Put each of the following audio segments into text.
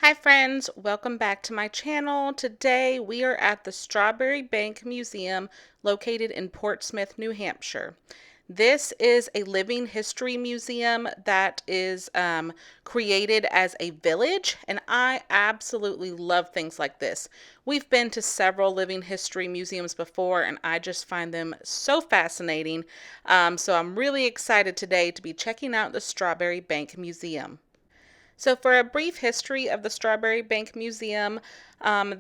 Hi friends, welcome back to my channel. Today we are at the Strawberry Banke Museum located in Portsmouth, New Hampshire. This is a living history museum that is created as a village, and I absolutely love things like this. We've been to several living history museums before, and I just find them so fascinating. So I'm really excited today to be checking out the Strawberry Banke Museum. So for a brief history of the Strawberry Banke Museum,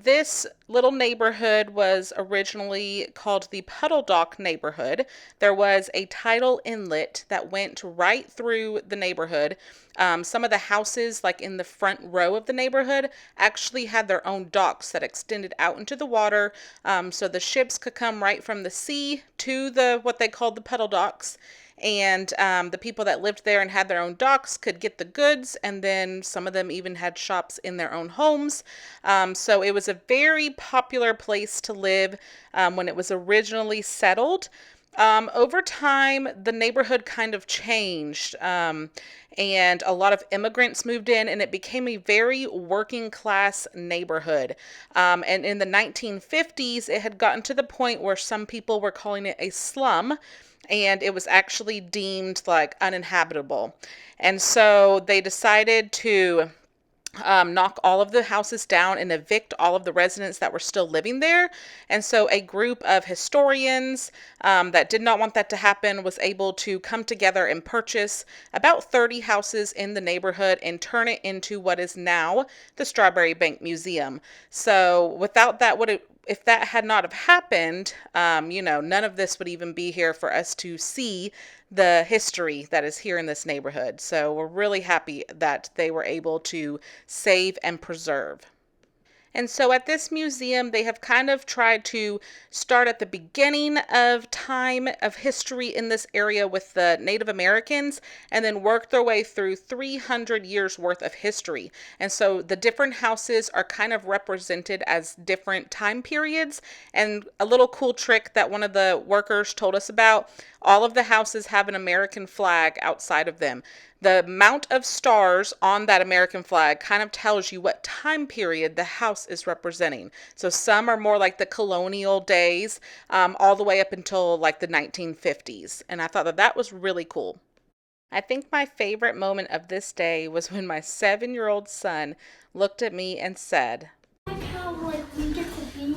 this little neighborhood was originally called the Puddle Dock neighborhood. There was a tidal inlet that went right through the neighborhood. Some of the houses, like in the front row of the neighborhood, actually had their own docks that extended out into the water, so the ships could come right from the sea to what they called the puddle docks. And the people that lived there and had their own docks could get the goods, and then some of them even had shops in their own homes. So it was a very popular place to live when it was originally settled. Over time, the neighborhood kind of changed, and a lot of immigrants moved in, and it became a very working class neighborhood. And in the 1950s, it had gotten to the point where some people were calling it a slum, and it was actually deemed like uninhabitable. And so they decided to knock all of the houses down and evict all of the residents that were still living there. And so a group of historians that did not want that to happen was able to come together and purchase about 30 houses in the neighborhood and turn it into what is now the Strawberry Banke Museum. So without that, if that had not have happened, none of this would even be here for us to see the history that is here in this neighborhood. So we're really happy that they were able to save and preserve. And so at this museum, they have kind of tried to start at the beginning of time of history in this area with the Native Americans, and then work their way through 300 years worth of history. And so the different houses are kind of represented as different time periods. And a little cool trick that one of the workers told us about, all of the houses have an American flag outside of them. The amount of stars on that American flag kind of tells you what time period the house is representing. So some are more like the colonial days, all the way up until like the 1950s. And I thought that was really cool. I think my favorite moment of this day was when my 7-year-old son looked at me and said, Like how we get to be in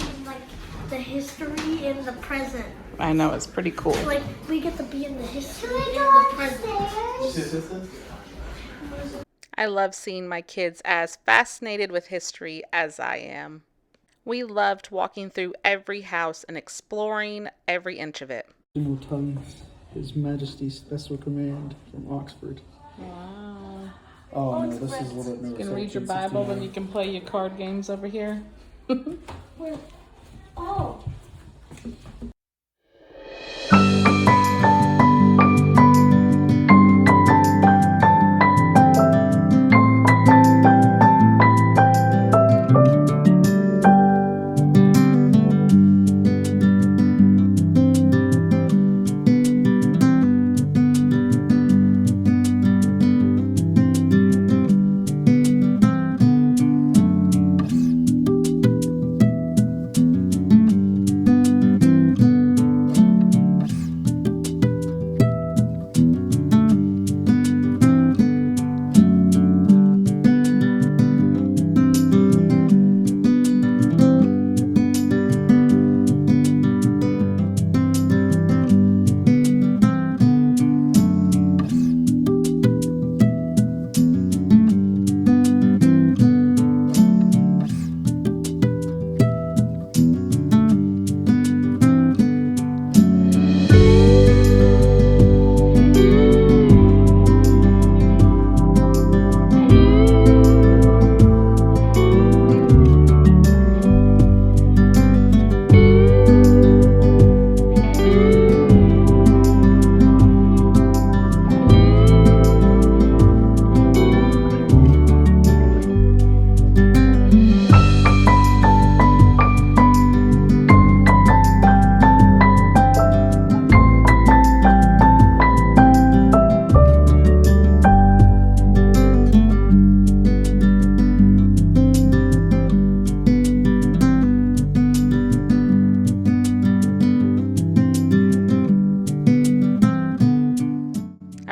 the history in the present. I know, it's pretty cool. Like we get to be in the history in the present. I love seeing my kids as fascinated with history as I am. We loved walking through every house and exploring every inch of it. Tongue, His Majesty's Special Command from Oxford. Wow. Oh no, this is a little bit You can read your Bible, then you can play your card games over here. Oh.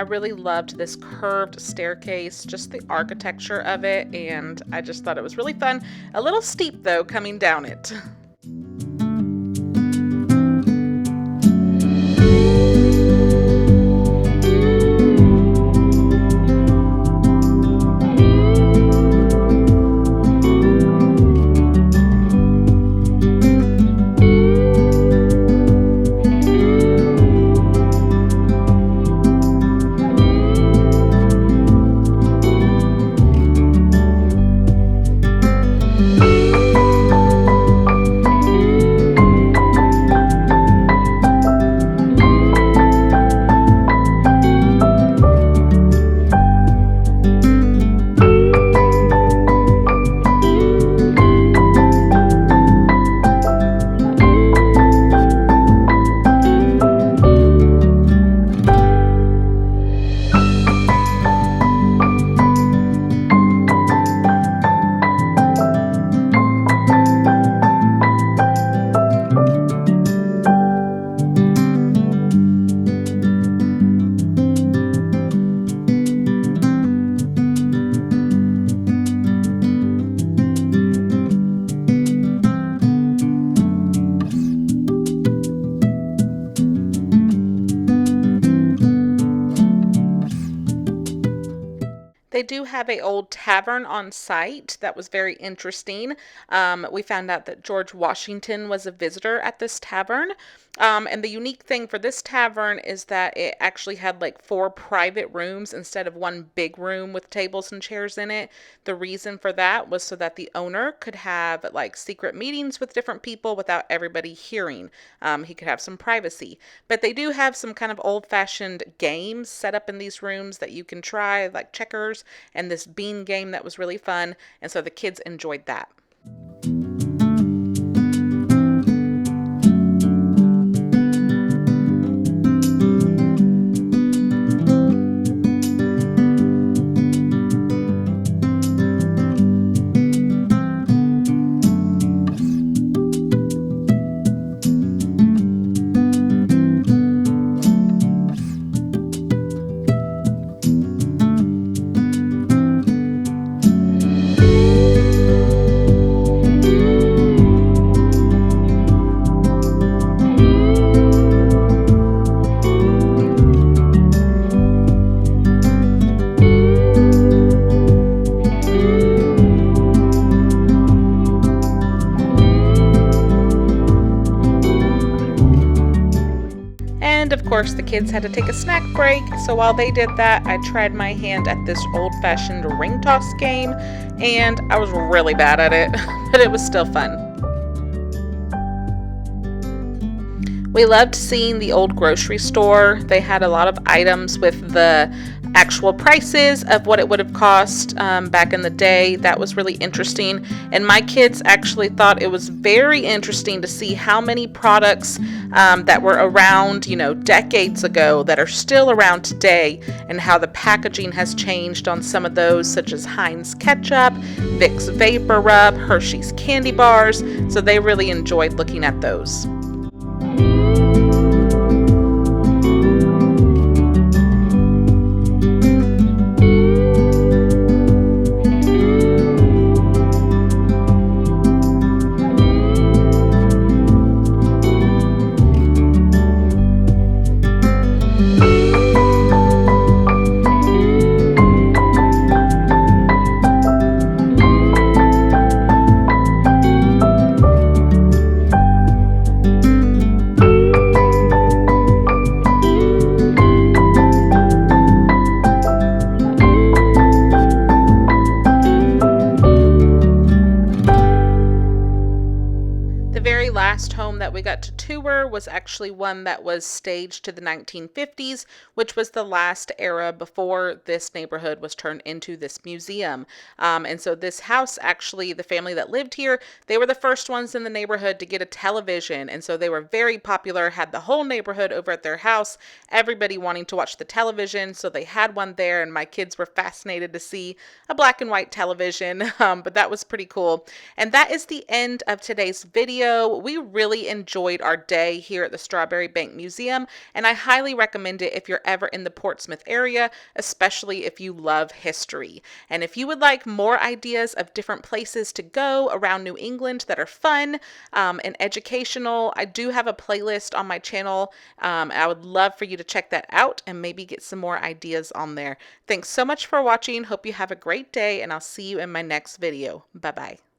I really loved this curved staircase, just the architecture of it, and I just thought it was really fun. A little steep though, coming down it. They do have a old tavern on site that was very interesting. We found out that George Washington was a visitor at this tavern. And the unique thing for this tavern is that it actually had like 4 private rooms instead of one big room with tables and chairs in it. The reason for that was so that the owner could have like secret meetings with different people without everybody hearing. He could have some privacy. But they do have some kind of old-fashioned games set up in these rooms that you can try, like checkers and this bean game that was really fun. And so the kids enjoyed that. And of course, the kids had to take a snack break, so while they did that, I tried my hand at this old-fashioned ring toss game, and I was really bad at it, but it was still fun. We loved seeing the old grocery store. They had a lot of items with the actual prices of what it would have cost back in the day. That was really interesting. And my kids actually thought it was very interesting to see how many products that were around, decades ago that are still around today, and how the packaging has changed on some of those, such as Heinz ketchup, Vicks Vapor Rub, Hershey's candy bars. So they really enjoyed looking at those. Home that we got to tour was actually one that was staged to the 1950s, which was the last era before this neighborhood was turned into this museum. And so this house, actually, the family that lived here, they were the first ones in the neighborhood to get a television. And so they were very popular, had the whole neighborhood over at their house, everybody wanting to watch the television. So they had one there, and my kids were fascinated to see a black and white television. But that was pretty cool. And that is the end of today's video. We really enjoyed our day day here at the Strawberry Banke Museum, and I highly recommend it if you're ever in the Portsmouth area, especially if you love history. And if you would like more ideas of different places to go around New England that are fun and educational, I do have a playlist on my channel. I would love for you to check that out and maybe get some more ideas on there. Thanks so much for watching. Hope you have a great day, and I'll see you in my next video. Bye-bye.